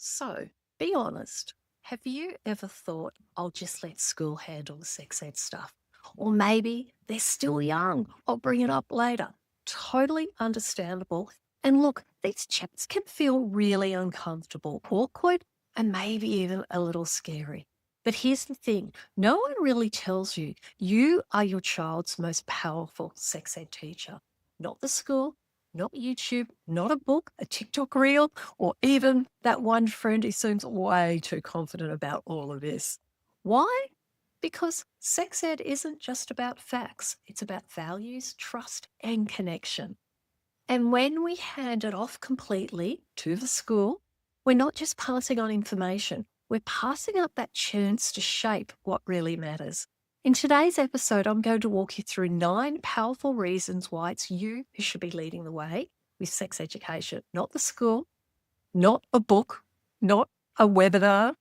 So, be honest. Have you ever thought, I'll just let school handle the sex ed stuff? Or maybe they're still young, I'll bring it up later. Totally understandable. And look, these chats can feel really uncomfortable, awkward, and maybe even a little scary. But here's the thing, no one really tells you you are your child's most powerful sex ed teacher, not the school, not YouTube, not a book, a TikTok reel, or even that one friend who seems way too confident about all of this. Why? Because sex ed isn't just about facts, it's about values, trust, and connection. And when we hand it off completely to the school, we're not just passing on information, we're passing up that chance to shape what really matters. In today's episode, I'm going to walk you through 9 powerful reasons why it's you who should be leading the way with sex education, not the school, not a book, not a webinar,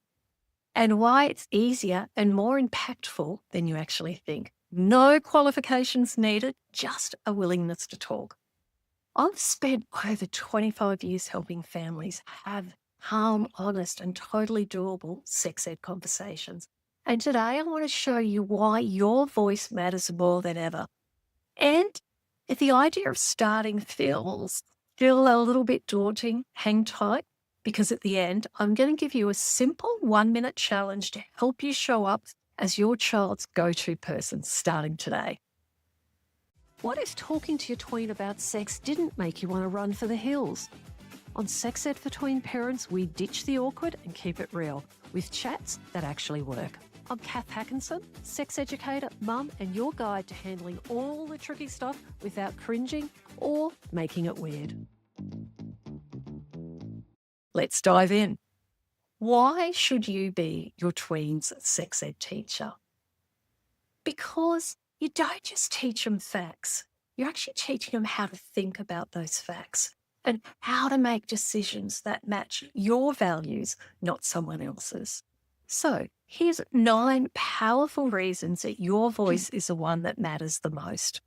and why it's easier and more impactful than you actually think. No qualifications needed, just a willingness to talk. I've spent over 25 years helping families have calm, honest, and totally doable sex ed conversations. And today I want to show you why your voice matters more than ever. And if the idea of starting feels still a little bit daunting, hang tight, because at the end, I'm going to give you a simple 1-minute challenge to help you show up as your child's go-to person starting today. What if talking to your tween about sex didn't make you want to run for the hills? On Sex Ed for Tween Parents, we ditch the awkward and keep it real with chats that actually work. I'm Cath Hakanson, sex educator, mum, and your guide to handling all the tricky stuff without cringing or making it weird. Let's dive in. Why should you be your tween's sex ed teacher? Because you don't just teach them facts, you're actually teaching them how to think about those facts and how to make decisions that match your values, not someone else's. So here's 9 powerful reasons that your voice is the one that matters the most.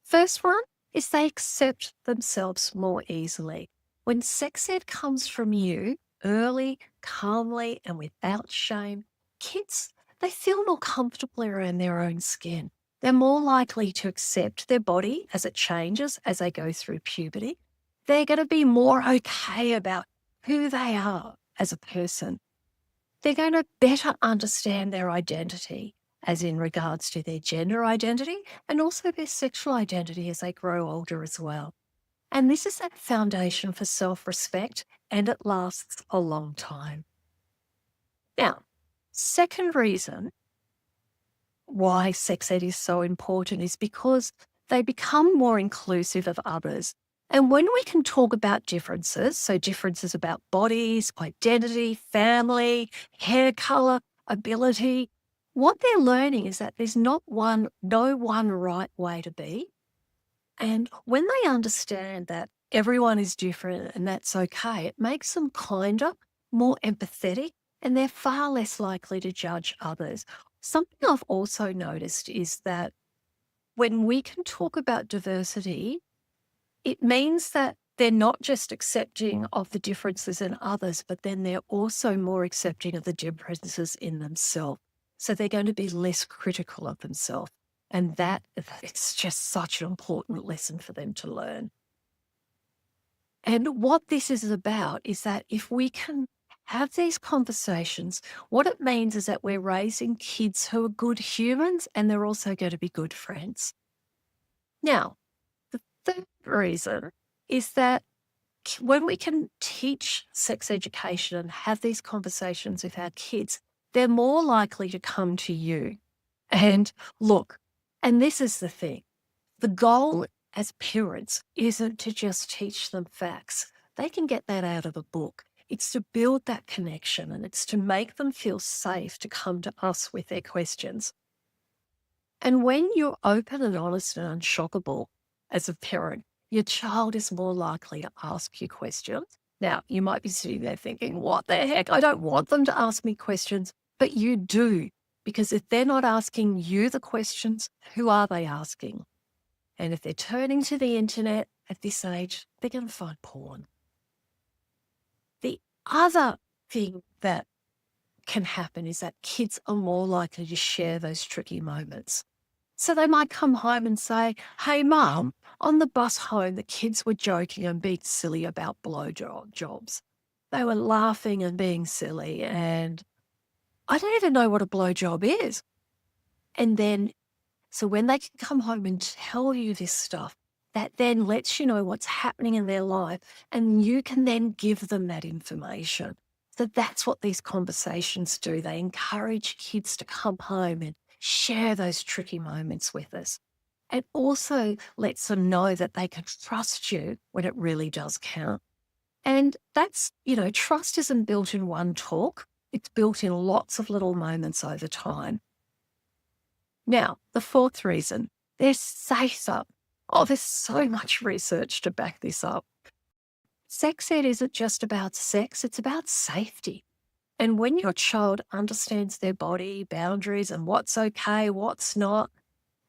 First one is they accept themselves more easily. When sex ed comes from you, early, calmly, and without shame, kids, they feel more comfortable around their own skin. They're more likely to accept their body as it changes as they go through puberty. They're going to be more okay about who they are as a person. They're going to better understand their identity, as in regards to their gender identity and also their sexual identity as they grow older as well. And this is that foundation for self-respect, and it lasts a long time. Now, second reason why sex ed is so important is because they become more inclusive of others. And when we can talk about differences, so differences about bodies, identity, family, hair color, ability, what they're learning is that there's no one right way to be. And when they understand that everyone is different and that's okay, it makes them kinder, more empathetic, and they're far less likely to judge others. Something I've also noticed is that when we can talk about diversity, it means that they're not just accepting of the differences in others, but then they're also more accepting of the differences in themselves. So they're going to be less critical of themselves. And that, it's just such an important lesson for them to learn. And what this is about is that if we can have these conversations, what it means is that we're raising kids who are good humans and they're also going to be good friends. Now, the third reason is that when we can teach sex education and have these conversations with our kids, they're more likely to come to you. And look, and this is the thing, the goal as parents isn't to just teach them facts. They can get that out of a book. It's to build that connection and it's to make them feel safe to come to us with their questions. And when you're open and honest and unshockable as a parent, your child is more likely to ask you questions. Now, you might be sitting there thinking, what the heck? I don't want them to ask me questions, but you do. Because if they're not asking you the questions, who are they asking? And if they're turning to the internet at this age, they're going to find porn. The other thing that can happen is that kids are more likely to share those tricky moments. So they might come home and say, "Hey, Mum, on the bus home, the kids were joking and being silly about blowjobs. They were laughing and being silly, and I don't even know what a blowjob is." And then, so when they can come home and tell you this stuff, that then lets you know what's happening in their life, and you can then give them that information. So that's what these conversations do. They encourage kids to come home and share those tricky moments with us. It also lets them know that they can trust you when it really does count. And that's, trust isn't built in one talk. It's built in lots of little moments over time. Now, the fourth reason, there's safer. Oh, there's so much research to back this up. Sex ed isn't just about sex, it's about safety. And when your child understands their body, boundaries, and what's okay, what's not,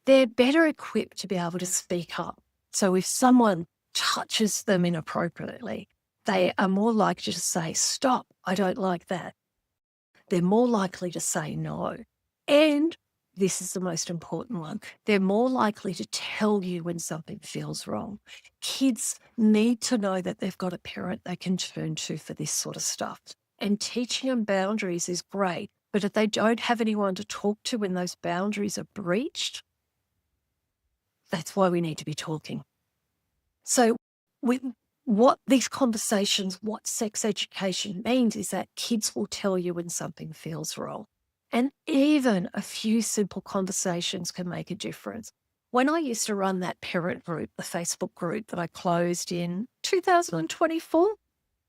they're better equipped to be able to speak up. So if someone touches them inappropriately, they are more likely to say, "Stop, I don't like that." They're more likely to say no. And this is the most important one, they're more likely to tell you when something feels wrong. Kids need to know that they've got a parent they can turn to for this sort of stuff. And teaching them boundaries is great, but if they don't have anyone to talk to when those boundaries are breached, that's why we need to be talking. So with what these conversations, what sex education means is that kids will tell you when something feels wrong. And even a few simple conversations can make a difference. When I used to run that parent group, the Facebook group that I closed in 2024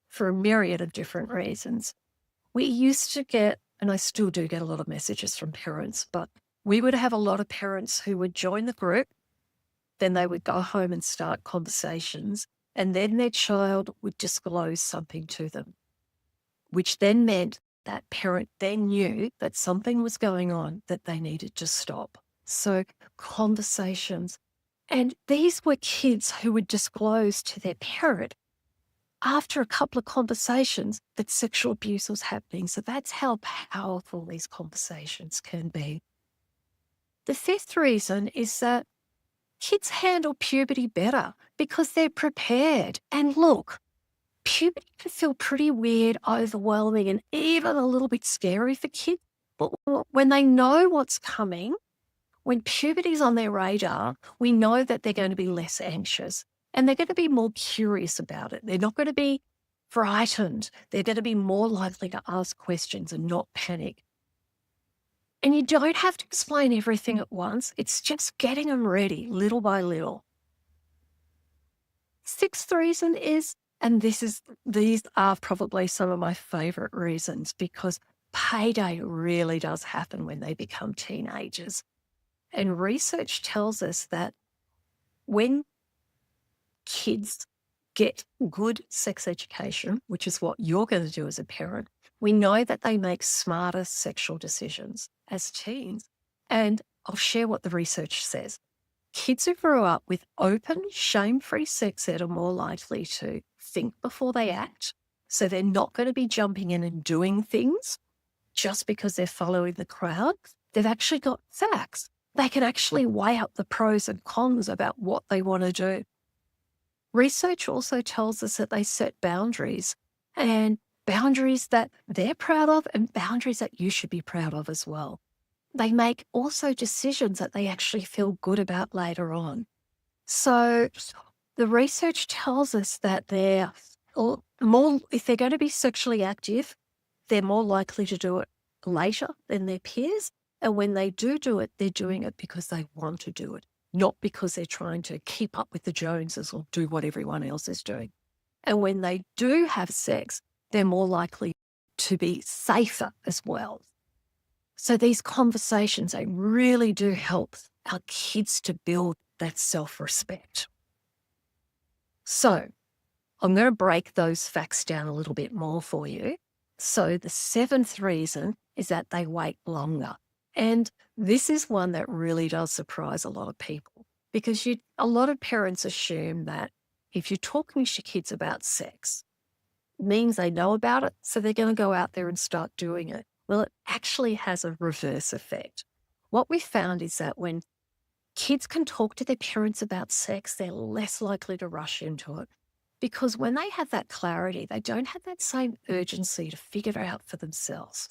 for a myriad of different reasons, we used to get, and I still do get a lot of messages from parents, but we would have a lot of parents who would join the group, then they would go home and start conversations, and then their child would disclose something to them, which then meant that parent then knew that something was going on that they needed to stop. So conversations. And these were kids who would disclose to their parent after a couple of conversations that sexual abuse was happening. So that's how powerful these conversations can be. The fifth reason is that kids handle puberty better because they're prepared. And look, puberty can feel pretty weird, overwhelming, and even a little bit scary for kids. But when they know what's coming, when puberty's on their radar, we know that they're going to be less anxious and they're going to be more curious about it. They're not going to be frightened. They're going to be more likely to ask questions and not panic. And you don't have to explain everything at once. It's just getting them ready little by little. Sixth reason is, and these are probably some of my favorite reasons, because payday really does happen when they become teenagers. And research tells us that when kids get good sex education, which is what you're going to do as a parent, we know that they make smarter sexual decisions as teens. And I'll share what the research says. Kids who grow up with open, shame-free sex ed are more likely to think before they act. So they're not going to be jumping in and doing things just because they're following the crowd. They've actually got facts. They can actually weigh up the pros and cons about what they want to do. Research also tells us that they set boundaries, and boundaries that they're proud of and boundaries that you should be proud of as well. They make also decisions that they actually feel good about later on. So the research tells us that they're more, if they're going to be sexually active, they're more likely to do it later than their peers. And when they do it, they're doing it because they want to do it, not because they're trying to keep up with the Joneses or do what everyone else is doing. And when they do have sex, they're more likely to be safer as well. So these conversations, they really do help our kids to build that self-respect. So I'm going to break those facts down a little bit more for you. So the seventh reason is that they wait longer. And this is one that really does surprise a lot of people, because a lot of parents assume that if you're talking to your kids about sex, means they know about it, so they're going to go out there and start doing it. Well, it actually has a reverse effect. What we found is that when kids can talk to their parents about sex, they're less likely to rush into it. Because when they have that clarity, they don't have that same urgency to figure it out for themselves.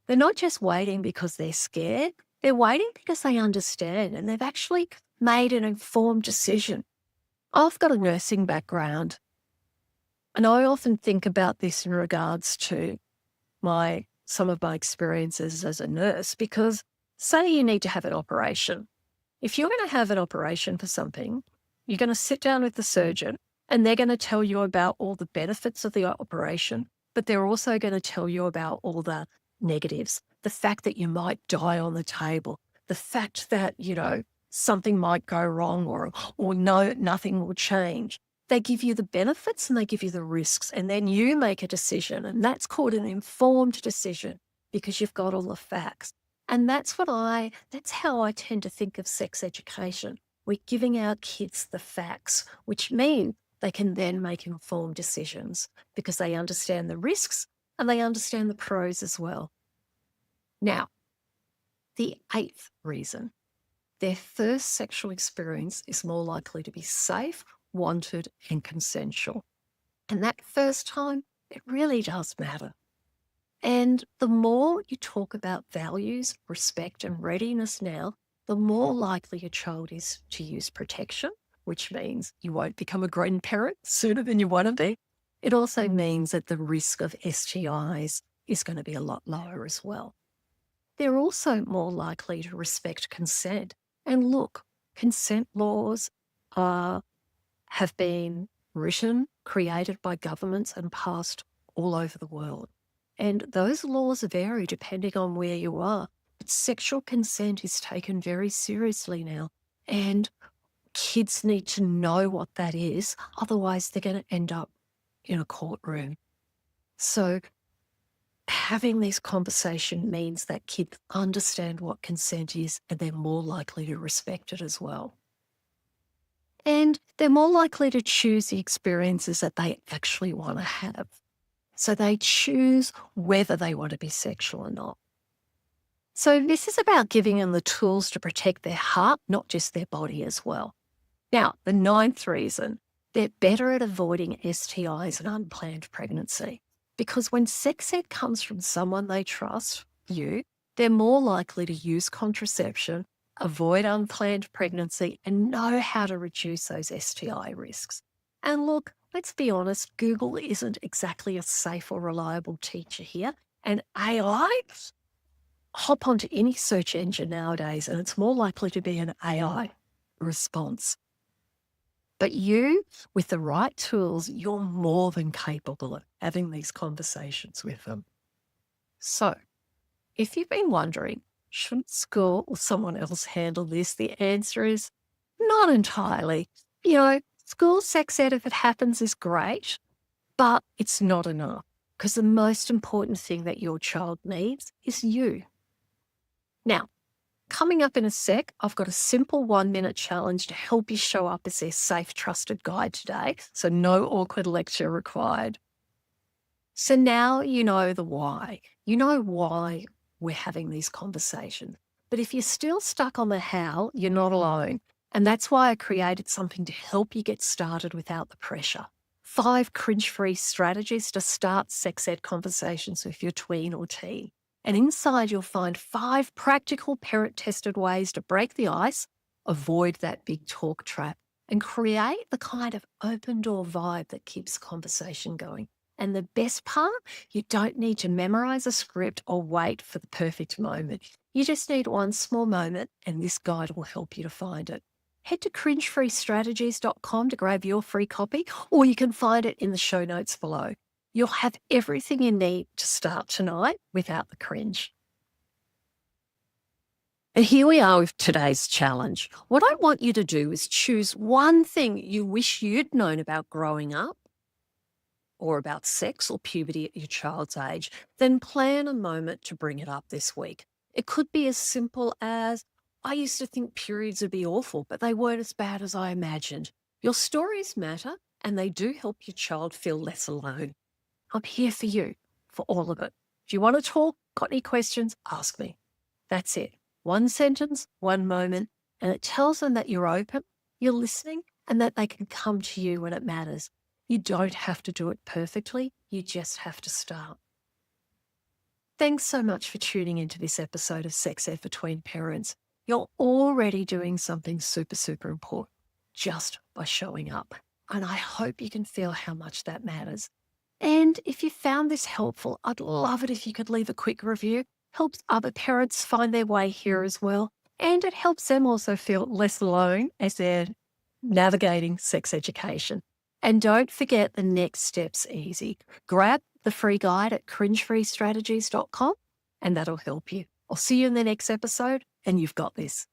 They're not just waiting because they're scared, they're waiting because they understand and they've actually made an informed decision. I've got a nursing background, and I often think about this in regards to some of my experiences as a nurse, because say you need to have an operation. If you're going to have an operation for something, you're going to sit down with the surgeon and they're going to tell you about all the benefits of the operation, but they're also going to tell you about all the negatives, the fact that you might die on the table, the fact that, something might go wrong or no, nothing will change. They give you the benefits and they give you the risks, and then you make a decision, and that's called an informed decision because you've got all the facts. And that's how I tend to think of sex education. We're giving our kids the facts, which mean they can then make informed decisions because they understand the risks and they understand the pros as well. Now, the 8th reason, their first sexual experience is more likely to be safe, wanted, and consensual. And that first time, it really does matter. And the more you talk about values, respect, and readiness now, the more likely a child is to use protection, which means you won't become a grandparent sooner than you want to be. It also means that the risk of STIs is going to be a lot lower as well. They're also more likely to respect consent. And look, consent laws have been written, created by governments, and passed all over the world. And those laws vary depending on where you are. But sexual consent is taken very seriously now. And kids need to know what that is. Otherwise, they're going to end up in a courtroom. So having this conversation means that kids understand what consent is and they're more likely to respect it as well. And they're more likely to choose the experiences that they actually want to have. So they choose whether they want to be sexual or not. So this is about giving them the tools to protect their heart, not just their body as well. Now, the 9th reason, they're better at avoiding STIs and unplanned pregnancy. Because when sex ed comes from someone they trust, you, they're more likely to use contraception, avoid unplanned pregnancy, and know how to reduce those STI risks. And look, let's be honest, Google isn't exactly a safe or reliable teacher here. And AI, hop onto any search engine nowadays and it's more likely to be an AI response. But you, with the right tools, you're more than capable of having these conversations with them. So, if you've been wondering, shouldn't school or someone else handle this? The answer is not entirely. School sex ed, if it happens, is great, but it's not enough because the most important thing that your child needs is you. Now, coming up in a sec, I've got a simple 1-minute challenge to help you show up as their safe, trusted guide today, so no awkward lecture required. So now you know the why. You know why we're having these conversations. But if you're still stuck on the how, you're not alone. And that's why I created something to help you get started without the pressure. 5 cringe-free strategies to start sex ed conversations with your tween or teen. And inside you'll find 5 practical parent-tested ways to break the ice, avoid that big talk trap, and create the kind of open door vibe that keeps conversation going. And the best part, you don't need to memorize a script or wait for the perfect moment. You just need one small moment and this guide will help you to find it. Head to cringe-freestrategies.com to grab your free copy, or you can find it in the show notes below. You'll have everything you need to start tonight without the cringe. And here we are with today's challenge. What I want you to do is choose one thing you wish you'd known about growing up, or about sex or puberty at your child's age, then plan a moment to bring it up this week. It could be as simple as, I used to think periods would be awful, but they weren't as bad as I imagined. Your stories matter and they do help your child feel less alone. I'm here for you, for all of it. If you want to talk, got any questions, ask me. That's it. One sentence, one moment, and it tells them that you're open, you're listening, and that they can come to you when it matters. You don't have to do it perfectly. You just have to start. Thanks so much for tuning into this episode of Sex Ed for Tween Parents. You're already doing something super, super important just by showing up. And I hope you can feel how much that matters. And if you found this helpful, I'd love it if you could leave a quick review. Helps other parents find their way here as well. And it helps them also feel less alone as they're navigating sex education. And don't forget, the next step's easy. Grab the free guide at cringe-free strategies.com and that'll help you. I'll see you in the next episode, and you've got this.